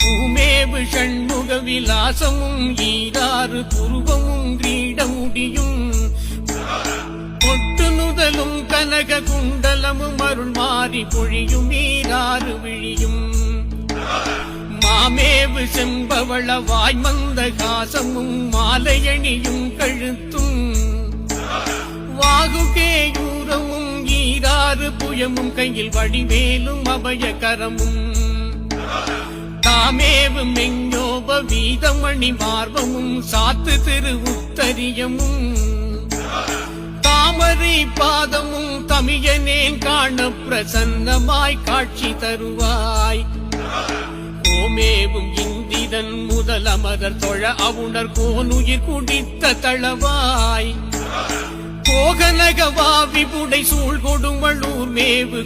பூமேவு ஷண்முக விலாசமும் ஈராறு புருவமும் கிரீடமுடியும் பொட்டு நுதலும் கனக குண்டலமும் அருள் மாறி பொழியும் ஈராறு விழியும் மாமேவு செம்பவள வாய்மந்த காசமும் மாலையணியும் கழுத்தும் வாகுகேயூரமும் ஈராறு புயமும் கையில் வடிவேலும் அபயகரமும் தாமேவு மெஞ்சோப வீதமணி மார்பமும் சாத்து திரு உத்தரியமும் தாமரை பாதமும் தமியனே காண பிரசன்னமாய் காட்சி தருவாய் கோமேவும் இந்திரன் முதல் அமரர் தொழ அவுணர் கோனுயிர் குடித்த தளவாய் கோகனகவா விபுடை சூழ் கொடுமளூர் மேவு